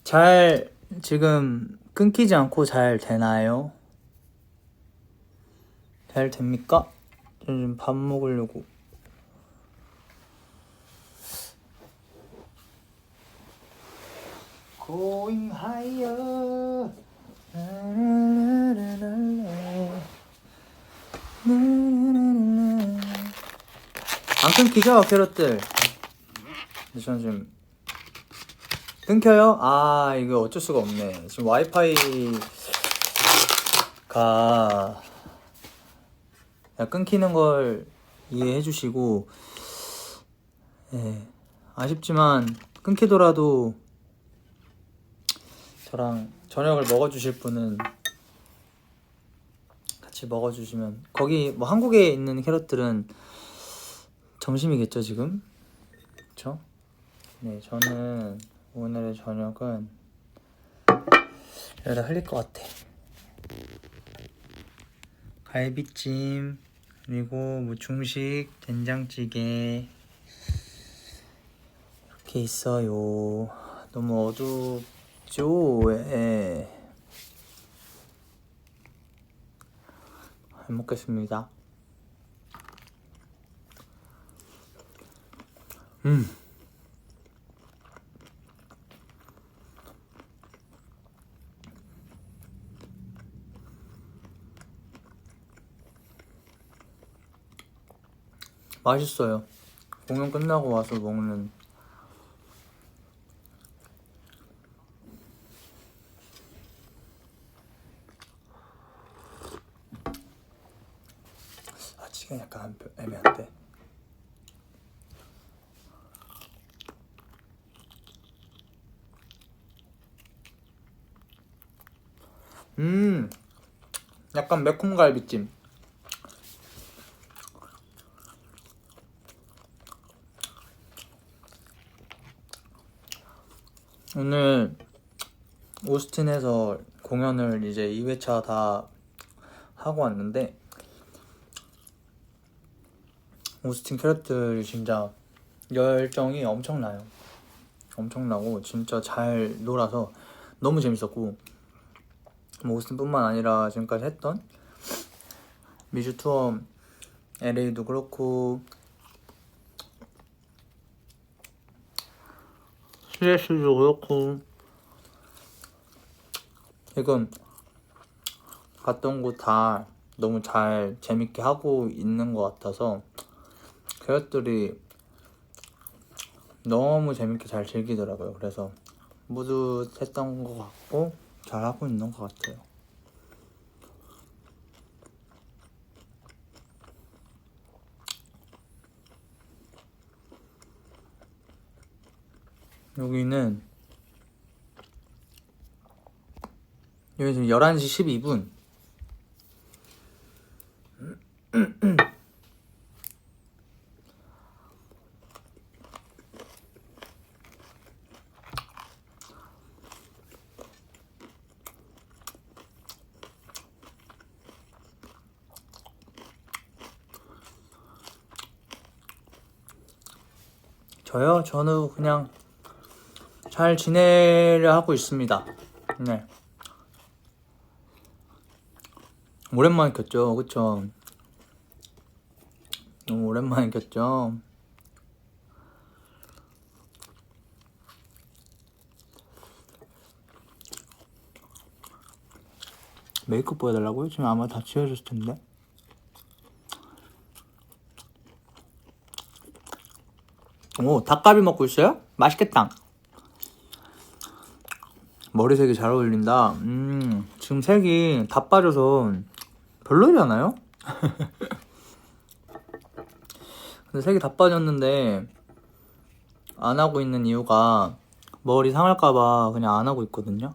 잘 지금 끊기지 않고 잘 되나요? 잘 됩니까? 좀 밥 먹으려고. Going higher. 안 끊기죠, 캐럿들? 근데 저는 지금 끊겨요? 아, 이거 어쩔 수가 없네. 지금 와이파이가 끊기는 걸 이해해 주시고, 예, 아쉽지만 끊기더라도 저랑 저녁을 먹어주실 분은 같이 먹어주시면. 거기 뭐 한국에 있는 캐럿들은 점심이겠죠 지금? 그쵸? 네, 저는 오늘의 저녁은 여기다 흘릴 것 같아. 갈비찜, 그리고 뭐 중식, 된장찌개 이렇게 있어요. 너무 어둡죠? 왜? 잘 먹겠습니다. 맛있어요. 공연 끝나고 와서 먹는. 아직은 약간 애매한데. 약간 매콤 갈비찜. 오늘 오스틴에서 공연을 이제 2회차 다 하고 왔는데, 오스틴 캐럿들이 진짜 열정이 엄청나고 진짜 잘 놀아서 너무 재밌었고, 뭐 오스틴뿐만 아니라 지금까지 했던 미주 투어 LA도 그렇고 CS도 그렇고, 지금 갔던 곳 다 너무 잘 재밌게 하고 있는 것 같아서 캐럿들이 너무 재밌게 잘 즐기더라고요. 그래서 뿌듯했던 것 같고 잘하고 있는 것 같아요. 여기는 여기 지금 11시 12분. 저요? 저는 그냥 잘 지내려 하고 있습니다. 네. 오랜만에 켰죠, 그쵸? 너무 오랜만에 켰죠? 메이크업 보여달라고요? 지금 아마 다 지워졌을 텐데. 오, 닭갈비 먹고 있어요? 맛있겠다. 머리색이 잘 어울린다. 지금 색이 다 빠져서 별로잖아요? 근데 색이 다 빠졌는데 안 하고 있는 이유가 머리 상할까봐 그냥 안 하고 있거든요.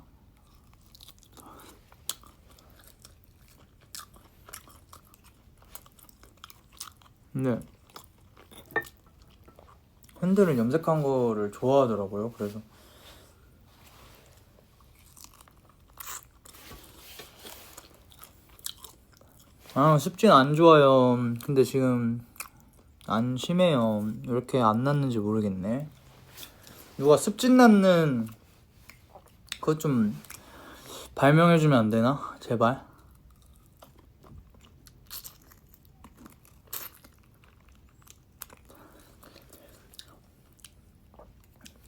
근데 팬들은 염색한 거를 좋아하더라고요. 그래서 아, 습진 안 좋아요. 근데 지금 안 심해요. 왜 이렇게 안 났는지 모르겠네. 누가 습진 났는 그거 좀 발명해주면 안 되나? 제발.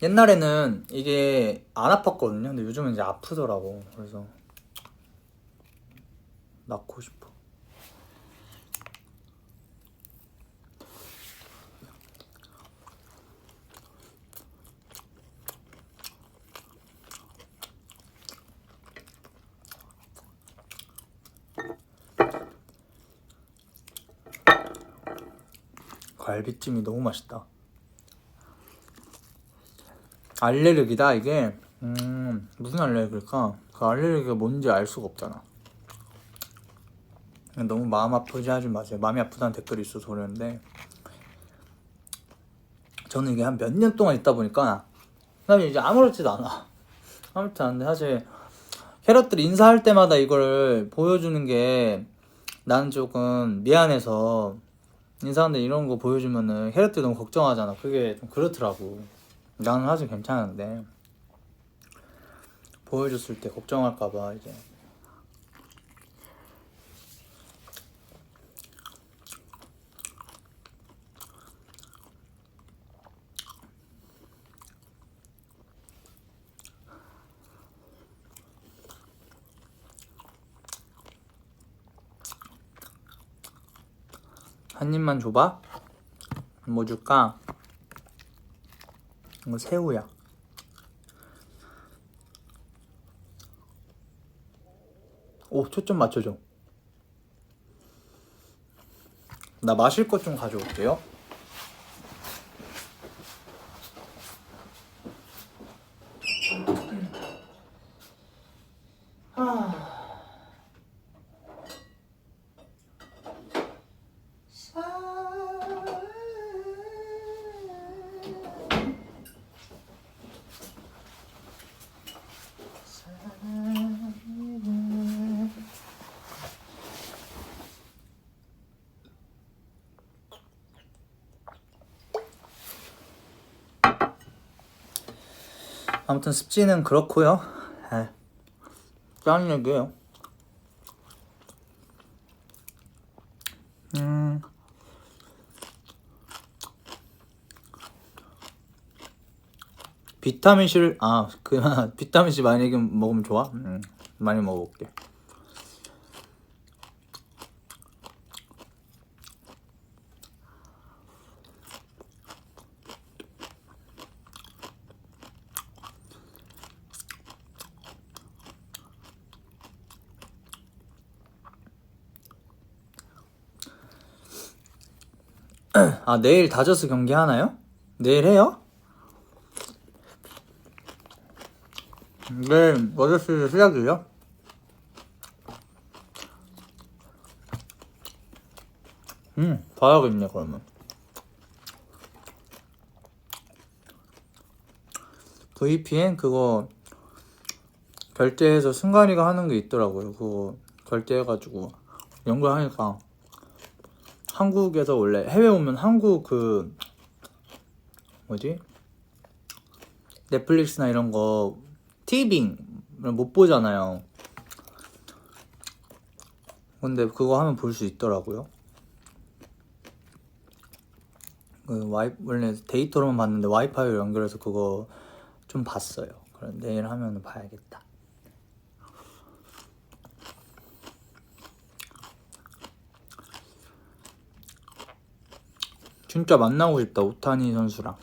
옛날에는 이게 안 아팠거든요. 근데 요즘은 이제 아프더라고. 그래서 낳고 싶어. 갈비찜이 너무 맛있다. 알레르기다 이게. 무슨 알레르기일까? 그 알레르기가 뭔지 알 수가 없잖아. 너무 마음 아프지 하지 마세요. 마음이 아프다는 댓글이 있어서 그러는데, 저는 이게 한 몇 년 동안 있다 보니까 그다음에 이제 아무렇지도 않아. 아무렇지 않은데 사실 캐럿들 인사할 때마다 이걸 보여주는 게 나는 조금 미안해서, 인사하는데 이런 거 보여주면은 캐럿들 너무 걱정하잖아. 그게 좀 그렇더라고. 나는 사실 괜찮은데 보여줬을 때 걱정할까봐 이제. 한 입만 줘봐. 뭐 줄까? 이거 새우야. 오, 초점 맞춰줘. 나 마실 것 좀 가져올게요. 아무튼 습지는 그렇고요. 짠 얘기예요. 비타민C를 비타민C 많이 먹으면 좋아? 많이 먹어볼게. 아, 내일 다저스 경기 하나요? 내일 해요? 내일 다저스 시작이에요? 봐야겠네 그러면. VPN 그거 결제해서 승관이가 하는 게 있더라고요. 그거 결제해가지고 연결하니까 한국에서 원래 해외 오면 한국 그 뭐지? 넷플릭스나 이런 거 티빙을 못 보잖아요. 근데 그거 하면 볼 수 있더라고요. 원래 데이터로만 봤는데 와이파이로 연결해서 그거 좀 봤어요. 그럼 내일 하면 봐야겠다. 진짜 만나고 싶다, 오타니 선수랑.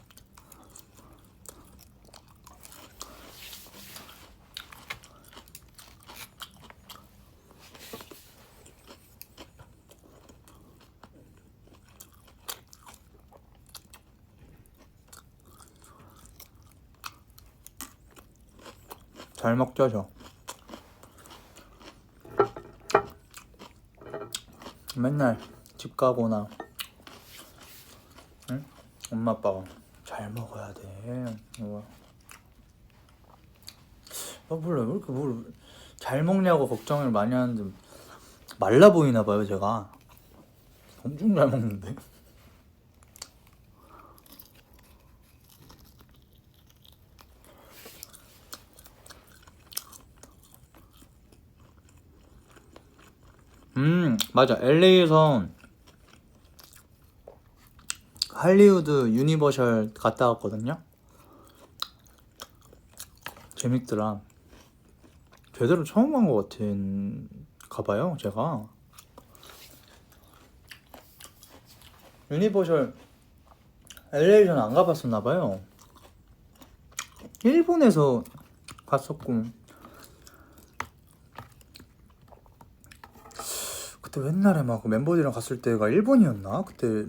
잘 먹죠, 저. 맨날 집 가거나 응? 엄마 아빠가 잘 먹어야 돼. 몰라 왜 이렇게 뭘 잘 먹냐고 걱정을 많이 하는데 말라 보이나 봐요, 제가. 엄청 잘 먹는데. 맞아. LA에서 할리우드 유니버셜 갔다 왔거든요. 재밌더라. 제대로 처음 간 것 가봐요, 제가. 유니버셜 LA에서는 안 가봤었나봐요. 일본에서 갔었고, 그때 옛날에 막 멤버들이랑 갔을 때가 일본이었나? 그때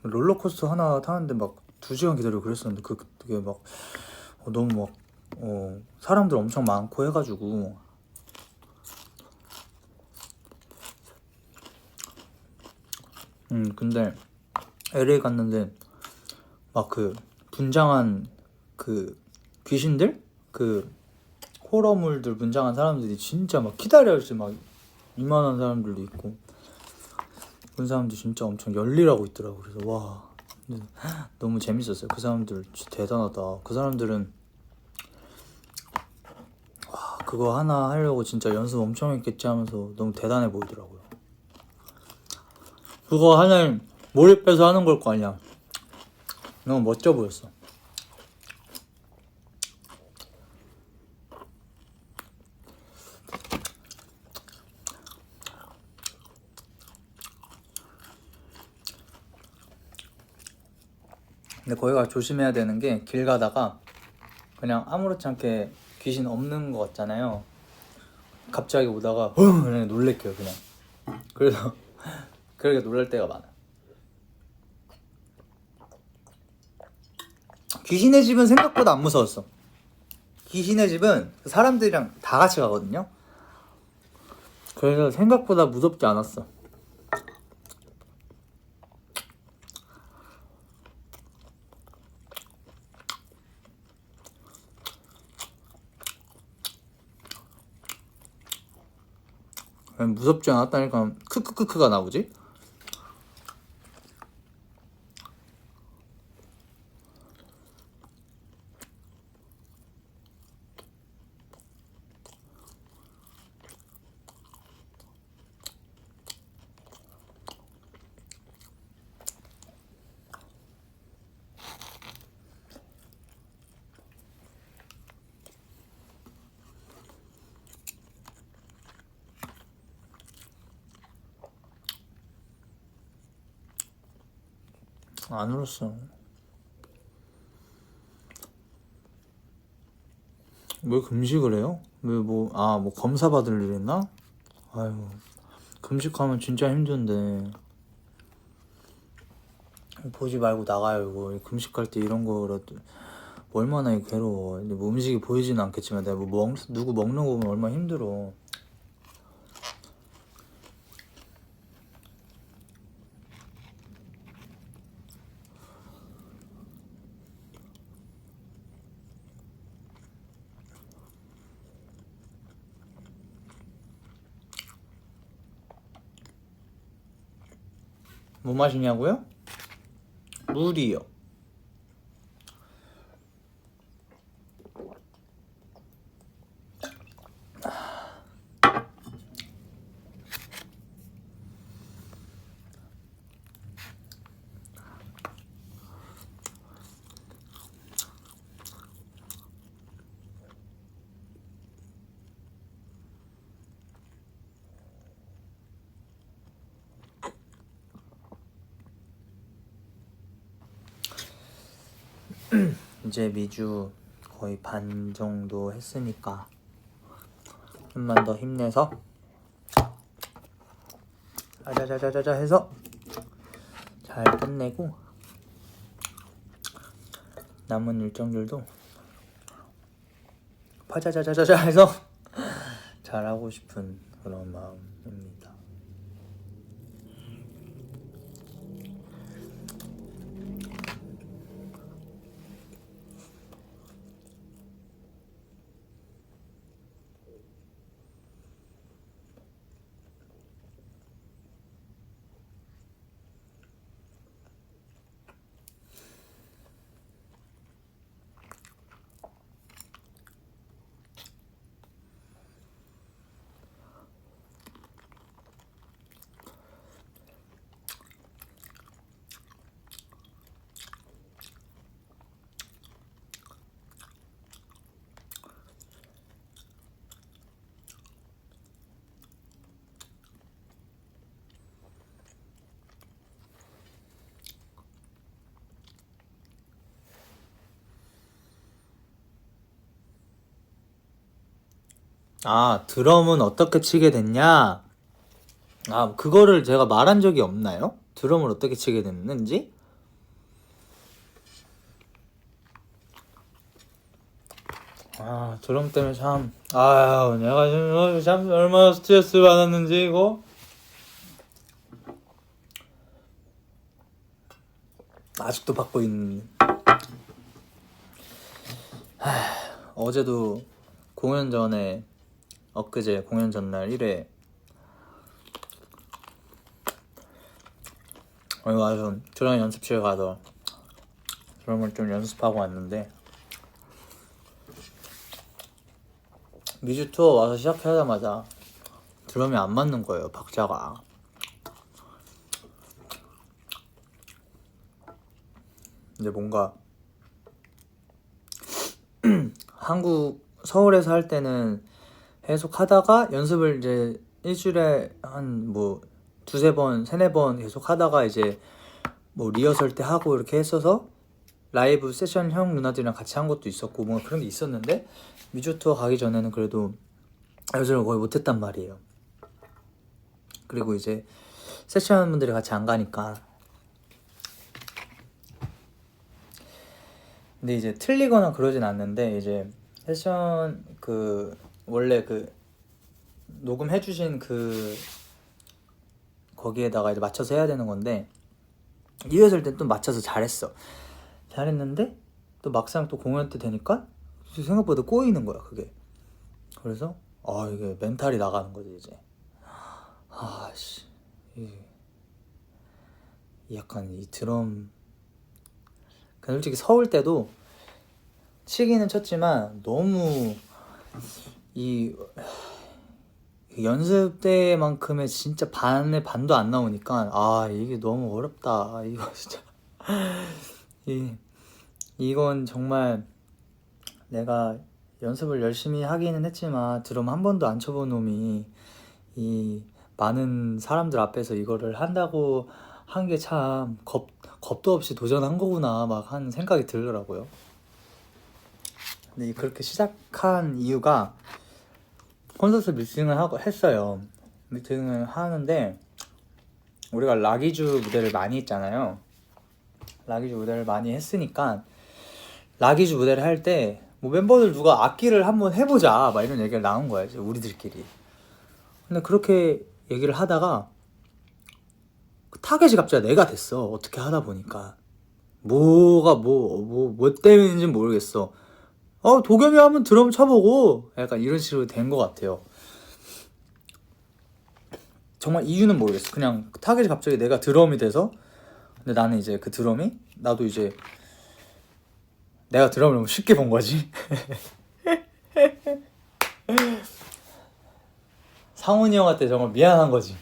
롤러코스터 하나 타는데 막 2시간 기다리고 그랬었는데, 그게 막 너무 막 사람들 엄청 많고 해가지고. 근데 LA 갔는데 막 그 분장한 그 귀신들? 그 호러물들 분장한 사람들이 진짜 막 기다려야지 막 이만한 사람들도 있고, 그 사람들 진짜 엄청 열일하고 있더라고. 그래서 와, 너무 재밌었어요. 그 사람들 진짜 대단하다. 그 사람들은 와, 그거 하나 하려고 진짜 연습 엄청 했겠지 하면서 너무 대단해 보이더라고요. 그거 하나에 몰입해서 하는 걸 거 아니야. 너무 멋져 보였어. 근데 거기가 조심해야 되는 게, 길 가다가 그냥 아무렇지 않게 귀신 없는 거 같잖아요. 갑자기 오다가 그냥 놀래켜요, 그냥. 그래서 그렇게 놀랄 때가 많아. 귀신의 집은 생각보다 안 무서웠어. 귀신의 집은 사람들이랑 다 같이 가거든요. 그래서 생각보다 무섭지 않았어. 무섭지 않았다니까 크크크크가 나오지? 안 울었어. 왜 금식을 해요? 왜 뭐 검사 받을 일 있나? 아유, 금식하면 진짜 힘든데. 보지 말고 나가요. 이거 금식할 때 이런 거라도 얼마나 괴로워. 근데 뭐 음식이 보이지는 않겠지만 내가 누구 먹는 거 보면 얼마나 힘들어. 뭐 마시냐고요? 물이요. 이제 미주 거의 반 정도 했으니까 좀만 더 힘내서 자자자자자 해서 잘 끝내고, 남은 일정들도 파자자자자자 해서 잘하고 싶은 그런 마음입니다. 아, 드럼은 어떻게 치게 됐냐? 아, 그거를 제가 말한 적이 없나요? 드럼을 어떻게 치게 됐는지? 아, 드럼 때문에 참, 아유, 내가 지금 참 얼마나 스트레스 받았는지, 이거? 아직도 받고 있는. 어제도 공연 전에, 엊그제 공연 전날 1회, 와서 드럼 연습실 가서 드럼을 좀 연습하고 왔는데, 미주 투어 와서 시작하자마자 드럼이 안 맞는 거예요, 박자가. 이제 뭔가 한국 서울에서 할 때는 계속 하다가 연습을 이제 일주일에 한 뭐 두세 번, 세네 번 계속 하다가 이제 뭐 리허설 때 하고 이렇게 했어서 라이브 세션 형 누나들이랑 같이 한 것도 있었고 뭔가 그런 게 있었는데 미주 투어 가기 전에는 그래도 연습을 거의 못했단 말이에요. 그리고 이제 세션 분들이 같이 안 가니까. 근데 이제 틀리거나 그러진 않는데 이제 세션 그 원래 그 녹음해주신 그 거기에다가 이제 맞춰서 해야 되는 건데 리허설 때 또 맞춰서 잘했는데 또 막상 또 공연 때 되니까 생각보다 꼬이는 거야 그게. 그래서 이게 멘탈이 나가는 거지 이제. 아씨, 약간 이 드럼 솔직히 서울 때도 치기는 쳤지만 너무 이 연습 때만큼의 진짜 반의 반도 안 나오니까 이게 너무 어렵다 이거 진짜. 이건 정말 내가 연습을 열심히 하기는 했지만 드럼 한 번도 안 쳐본 놈이 이 많은 사람들 앞에서 이거를 한다고 한 게 참 겁도 없이 도전한 거구나 막 하는 생각이 들더라고요. 근데 그렇게 시작한 이유가 콘서트 미팅을 했어요. 미팅을 하는데 우리가 라기주 무대를 많이 했잖아요. 라기주 무대를 많이 했으니까 라기주 무대를 할 때 뭐 멤버들 누가 악기를 한번 해보자 막 이런 얘기가 나온 거야 이제 우리들끼리. 근데 그렇게 얘기를 하다가 타겟이 갑자기 내가 됐어. 어떻게 하다 보니까 뭐가 뭐 때문인지 모르겠어. 도겸이 한번 드럼 쳐보고 약간 이런 식으로 된 것 같아요. 정말 이유는 모르겠어. 그냥 타겟이 갑자기 내가 드럼이 돼서. 근데 나는 이제 그 드럼이 나도 이제 내가 드럼을 너무 쉽게 본 거지. 상훈이 형한테 정말 미안한 거지.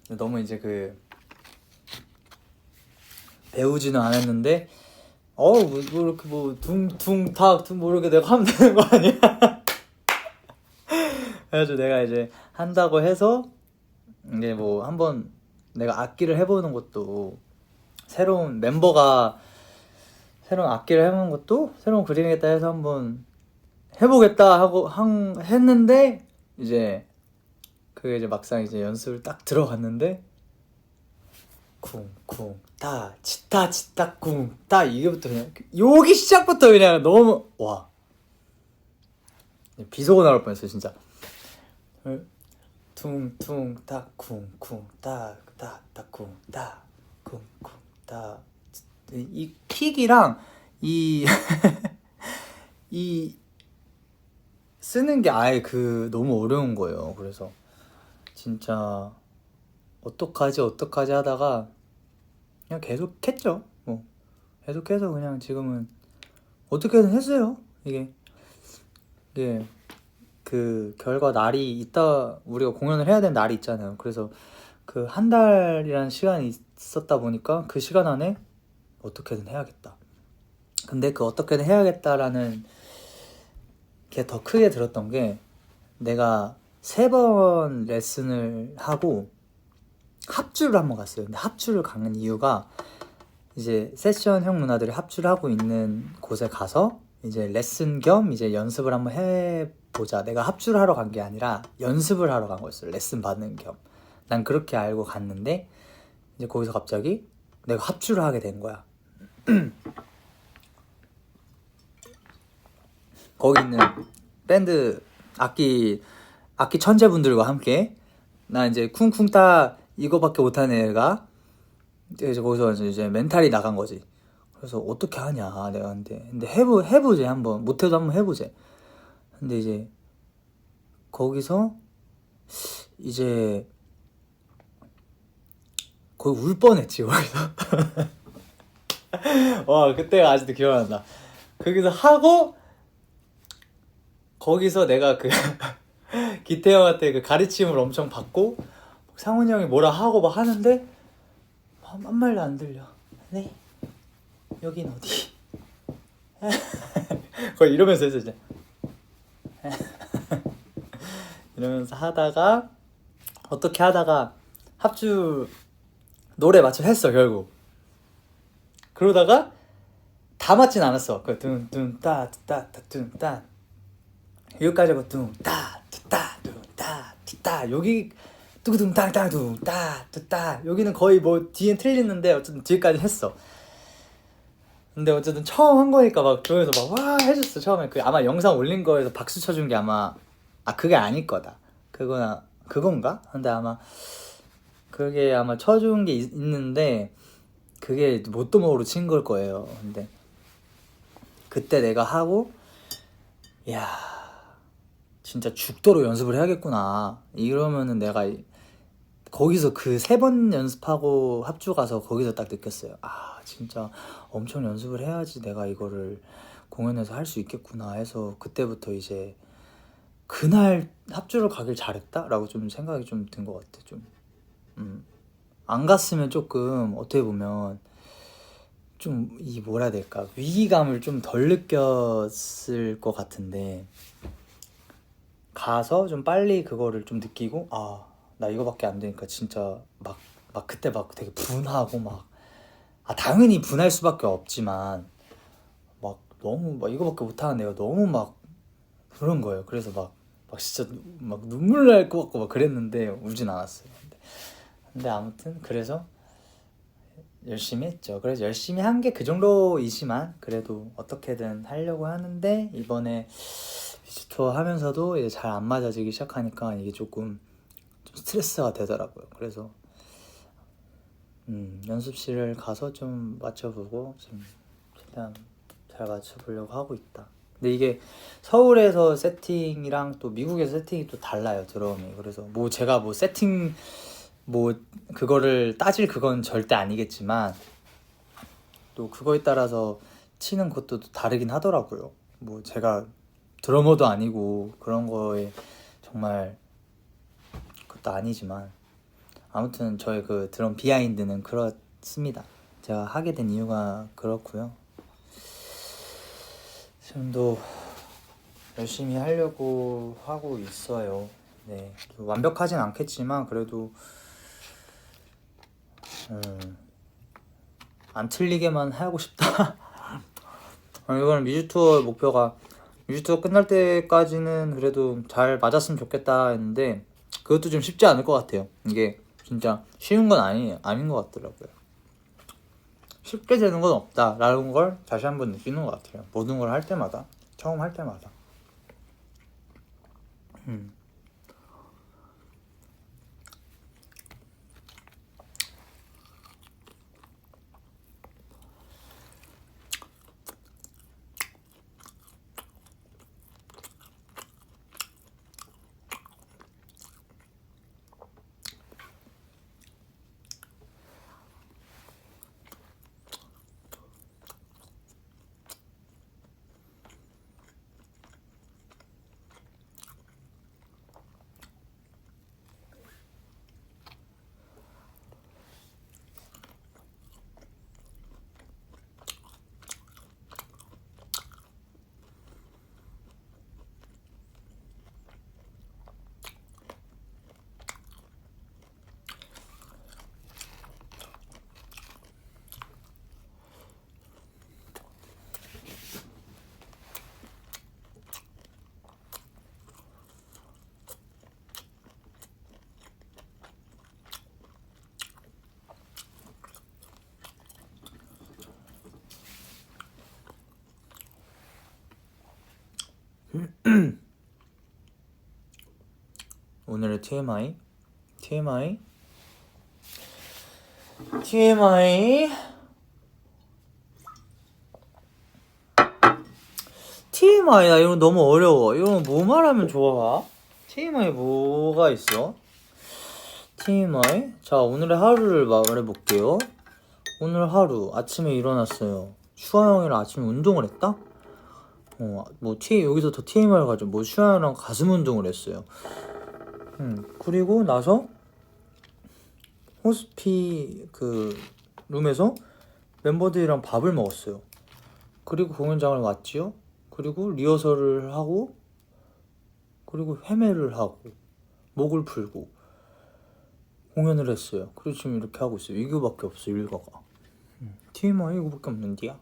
너무 이제 그 배우지는 않았는데 뭐 이렇게 뭐 둥둥탁 뭐 이렇게 내가 하면 되는 거 아니야? 그래서 내가 이제 한다고 해서 이제 뭐 한번 내가 악기를 해보는 것도 새로운 멤버가 새로운 악기를 해보는 것도 새로운 그림이겠다 해서 한번 해보겠다 하고 했는데 이제 그게 이제 막상 이제 연습을 딱 들어갔는데 쿵쿵 따 치타 치타 쿵따 이게부터 그냥 여기 시작부터 그냥 너무 와 비속어 나올 뻔했어요 진짜. 퉁퉁 따 쿵쿵 따따따 쿵따 쿵쿵 따 이 킥이랑 이 이 쓰는 게 아예 그 너무 어려운 거예요. 그래서 진짜 어떡하지 하다가 그냥 계속했죠. 뭐 계속해서 그냥 지금은 어떻게든 했어요. 이게 그 결과 날이 있다 우리가 공연을 해야 되는 날이 있잖아요. 그래서 그 한 달이라는 시간이 있었다 보니까 그 시간 안에 어떻게든 해야겠다. 근데 그 어떻게든 해야겠다라는 게 더 크게 들었던 게 내가 3번 레슨을 하고 합주를 한번 갔어요. 근데 합주를 가는 이유가 이제 세션 형 누나들이 합주를 하고 있는 곳에 가서 이제 레슨 겸 이제 연습을 한번 해보자. 내가 합주를 하러 간 게 아니라 연습을 하러 간 거였어요. 레슨 받는 겸. 난 그렇게 알고 갔는데 이제 거기서 갑자기 내가 합주를 하게 된 거야. 거기 있는 밴드 악기 천재분들과 함께 나 이제 쿵쿵 따 이거밖에 못하는 애가 이제 거기서 이제 멘탈이 나간 거지. 그래서 어떻게 하냐 내가 근데 해보지 한번 못해도 한번 해보지. 근데 이제 거기서 이제 거의 울 뻔했지 거기서. 와 그때가 아직도 기억난다. 거기서 하고 거기서 내가 그 기태 형한테 그 가르침을 엄청 받고 상훈이 형이 뭐라 하고 막 하는데 한 말도 안 들려. 네 여긴 어디? 거의 이러면서 했어 이제. 이러면서 하다가 어떻게 하다가 합주 노래 맞춰 했어 결국. 그러다가 다 맞진 않았어. 그 둔둔따 따 둔따 여기까지 하고 둔따 뚜따 둔따 뚜따 여기 뚜둥땅땅 둔따 뚜따 여기는 거의 뭐 뒤엔 틀리는데 어쨌든 뒤에까지 했어. 근데 어쨌든 처음 한 거니까 막 조용해서 막 와 해줬어. 처음에 그 아마 영상 올린 거에서 박수 쳐준 게 아마 그게 아닐 거다. 그건가? 근데 아마 그게 아마 쳐준 게 있는데 그게 못도목으로 친 걸 거예요. 근데 그때 내가 하고 야 진짜 죽도록 연습을 해야겠구나 이러면은 내가 거기서 그 3번 연습하고 합주 가서 거기서 딱 느꼈어요. 아 진짜 엄청 연습을 해야지 내가 이거를 공연에서 할 수 있겠구나 해서 그때부터 이제 그날 합주를 가길 잘했다 라고 좀 생각이 좀 든 것 같아. 좀 안 갔으면 조금 어떻게 보면 좀 이 뭐라 해야 될까 위기감을 좀 덜 느꼈을 것 같은데 가서 좀 빨리 그거를 좀 느끼고 아 나 이거밖에 안 되니까 진짜 막 그때 막 되게 분하고 막 당연히 분할 수밖에 없지만 막 너무 막 이거밖에 못하는 내가 너무 막 그런 거예요. 그래서 막 진짜 막 눈물 날 것 같고 막 그랬는데 울진 않았어요. 근데 아무튼 그래서 열심히 했죠. 그래서 열심히 한 게 그 정도이지만 그래도 어떻게든 하려고 하는데 이번에 뮤직 투어 하면서도 이제 잘 안 맞아지기 시작하니까 이게 조금 좀 스트레스가 되더라고요. 그래서 연습실을 가서 좀 맞춰보고 좀 최대한 잘 맞춰보려고 하고 있다. 근데 이게 서울에서 세팅이랑 또 미국에서 세팅이 또 달라요. 드럼이. 그래서 뭐 제가 뭐 세팅 뭐 그거를 따질 그건 절대 아니겠지만 또 그거에 따라서 치는 것도 또 다르긴 하더라고요. 뭐 제가 드러머도 아니고 그런 거에 정말 그것도 아니지만 아무튼 저의 그 드럼 비하인드는 그렇습니다. 제가 하게 된 이유가 그렇고요. 지금도 열심히 하려고 하고 있어요. 네, 완벽하진 않겠지만 그래도 안 틀리게만 하고 싶다. 이거는 뮤직 투어 목표가 뮤직 투어 끝날 때까지는 그래도 잘 맞았으면 좋겠다 했는데 그것도 좀 쉽지 않을 것 같아요. 이게 진짜 쉬운 건 아닌 것 같더라고요. 쉽게 되는 건 없다라는 걸 다시 한번 느끼는 것 같아요. 모든 걸 할 때마다 처음 할 때마다. 오늘의 TMI 나 이거 너무 어려워. 이거 뭐 말하면 좋아? TMI 뭐가 있어? TMI? 자, 오늘의 하루를 말해볼게요. 오늘 하루 아침에 일어났어요. 슈아 형이랑 아침에 운동을 했다? 여기서 더 TMI를 가죠. 슈아 형이랑 가슴 운동을 했어요. 그리고 나서 호스피 룸에서 멤버들이랑 밥을 먹었어요. 그리고 공연장을 왔지요. 그리고 리허설을 하고, 그리고 헤매를 하고, 목을 풀고 공연을 했어요. 그리고 지금 이렇게 하고 있어요. 이거밖에 없어, 일과가. TMI 이거밖에 없는데야.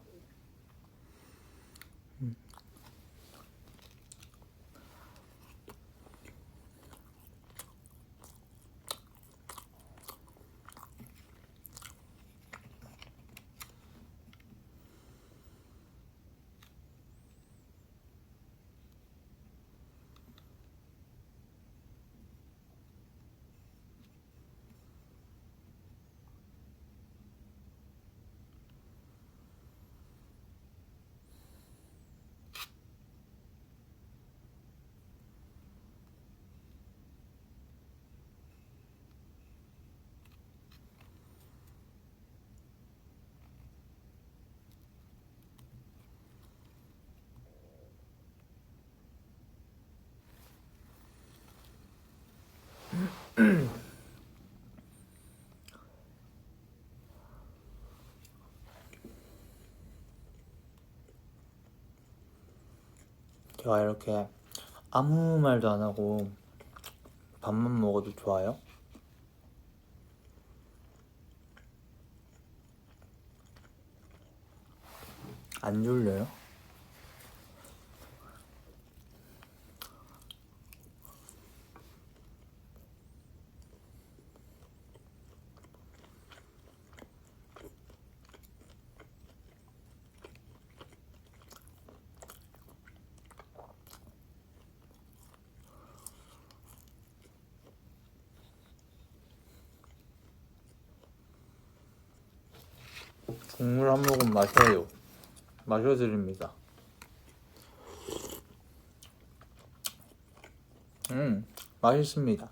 제가 이렇게 아무 말도 안 하고 밥만 먹어도 좋아요? 안 졸려요? 국물 한 모금 마셔요. 마셔드립니다. 맛있습니다.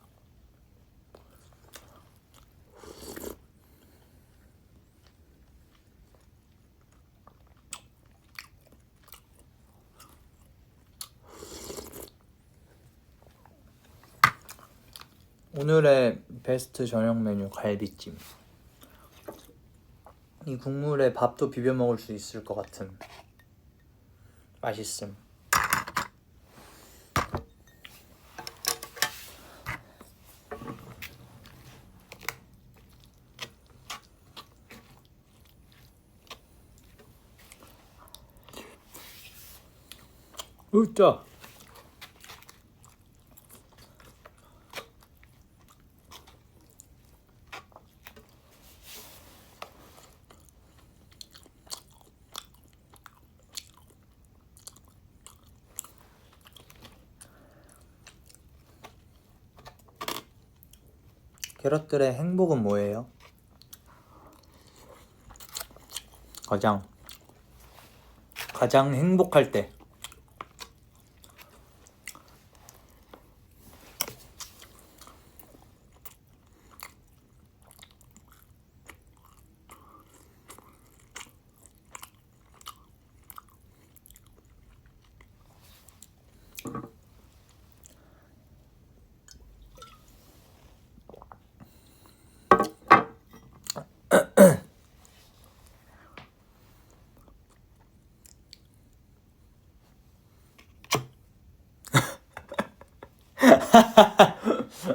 오늘의 베스트 저녁 메뉴 갈비찜. 이 국물에 밥도 비벼 먹을 수 있을 것 같은 맛있음. 으짜. 캐럿들의 행복은 뭐예요? 가장 행복할 때.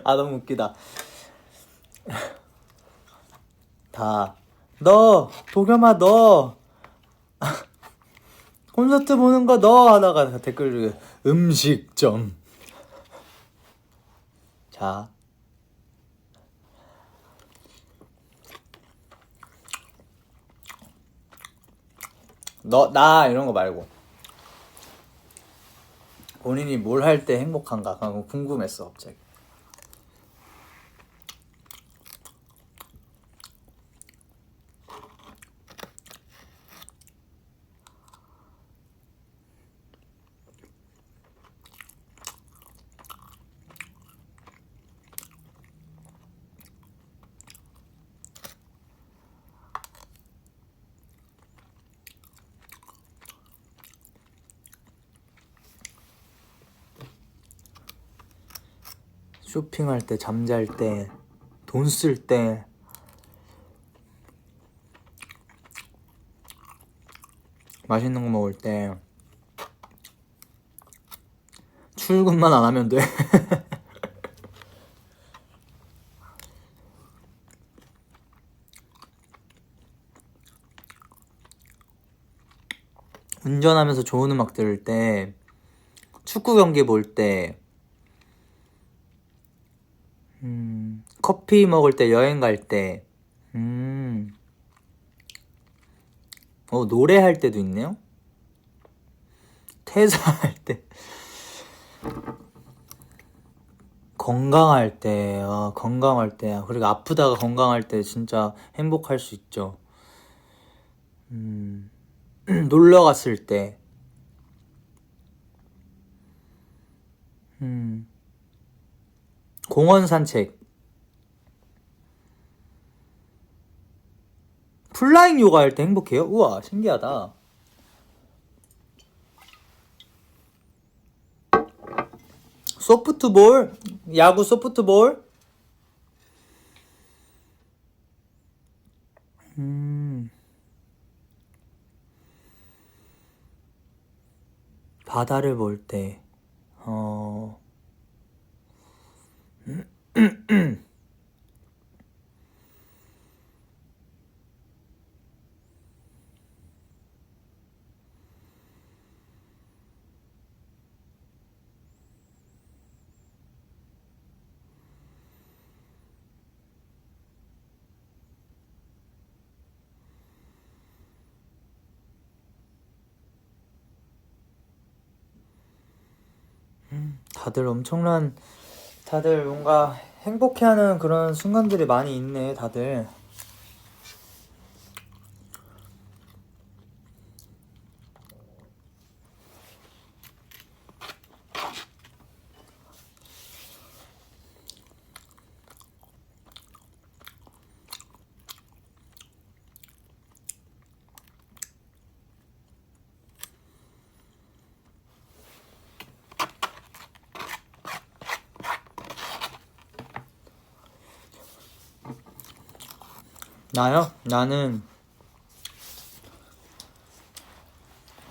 아, 너무 웃기다. 도겸아 너 콘서트 보는 거 너 하다가 댓글 음식점. 자, 나 이런 거 말고 본인이 뭘 할 때 행복한가 그거 궁금했어 갑자기. 쇼핑할 때, 잠잘 때, 돈 쓸 때, 맛있는 거 먹을 때, 출근만 안 하면 돼. 운전하면서 좋은 음악 들을 때, 축구 경기 볼 때, 커피 먹을 때, 여행 갈 때, 노래할 때도 있네요? 퇴사할 때, 건강할 때, 건강할 때, 그리고 아프다가 건강할 때 진짜 행복할 수 있죠. 놀러 갔을 때, 공원 산책, 플라잉 요가 할 때 행복해요? 우와, 신기하다. 소프트볼, 야구 소프트볼, 바다를 볼 때, 다들 뭔가 행복해하는 그런 순간들이 많이 있네, 다들. 나요? 나는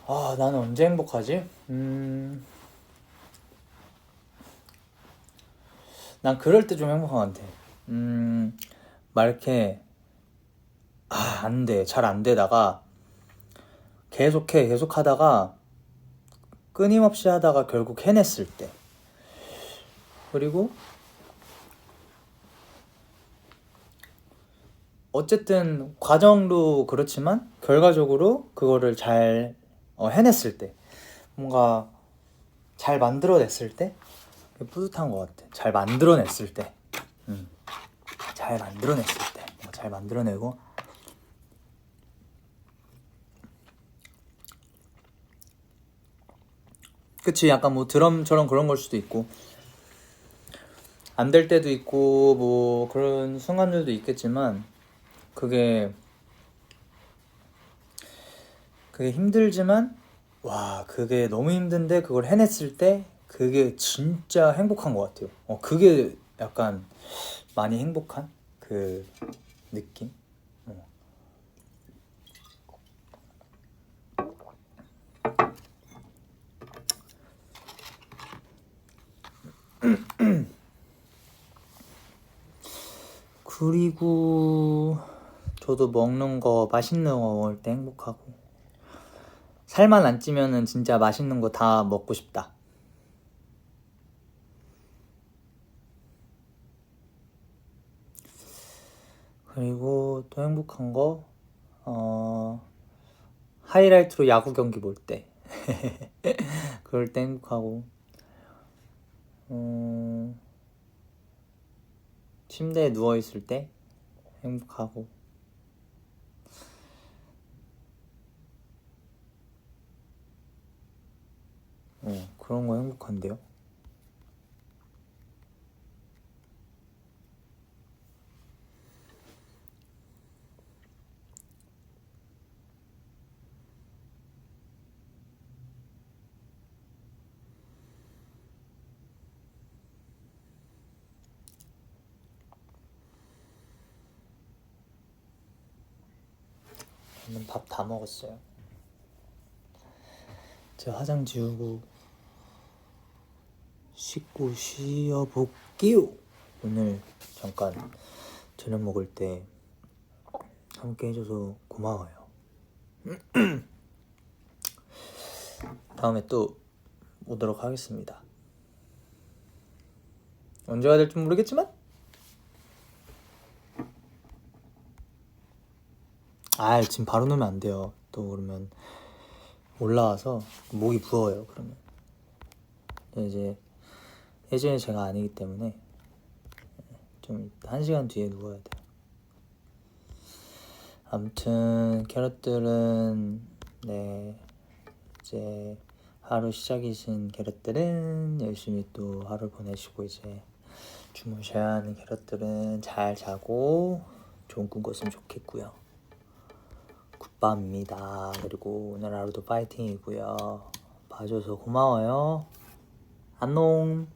언제 행복하지? 난 그럴 때 좀 행복한 것 같아. 막 이렇게, 안 돼. 잘 안 되다가, 계속 하다가, 끊임없이 하다가 결국 해냈을 때. 그리고, 어쨌든, 과정도 그렇지만, 결과적으로 그거를 잘 해냈을 때. 뭔가, 잘 만들어냈을 때, 뿌듯한 것 같아. 잘 만들어냈을 때. 잘 만들어냈을 때. 잘 만들어내고, 그치, 약간 뭐 드럼처럼 그런 걸 수도 있고 안 될 때도 있고 뭐 그런 순간들도 있겠지만 그게 힘들지만 와 그게 너무 힘든데 그걸 해냈을 때 그게 진짜 행복한 것 같아요. 그게 약간 많이 행복한 그 느낌. 그리고 저도 먹는 거 맛있는 거 먹을 때 행복하고 살만 안 찌면은 진짜 맛있는 거 다 먹고 싶다. 그리고 또 행복한 거 하이라이트로 야구 경기 볼 때 그럴 때 행복하고 침대에 누워있을 때 행복하고, 그런 거 행복한데요? 저는 밥 다 먹었어요. 제가 화장 지우고 씻고 쉬어볼게요. 오늘 잠깐 저녁 먹을 때 함께 해줘서 고마워요. 다음에 또 오도록 하겠습니다. 언제가 될지 모르겠지만 지금 바로 넣으면 안 돼요. 또 그러면 올라와서 목이 부어요. 그러면 이제 예전에 제가 아니기 때문에 좀 1시간 뒤에 누워야 돼요. 아무튼 캐럿들은 이제 하루 시작이신 캐럿들은 열심히 또 하루 보내시고, 이제 주무셔야 하는 캐럿들은 잘 자고 좋은 꿈 꿨으면 좋겠고요. 굿밤입니다. 그리고 오늘 하루도 파이팅이고요. 봐줘서 고마워요. 안녕.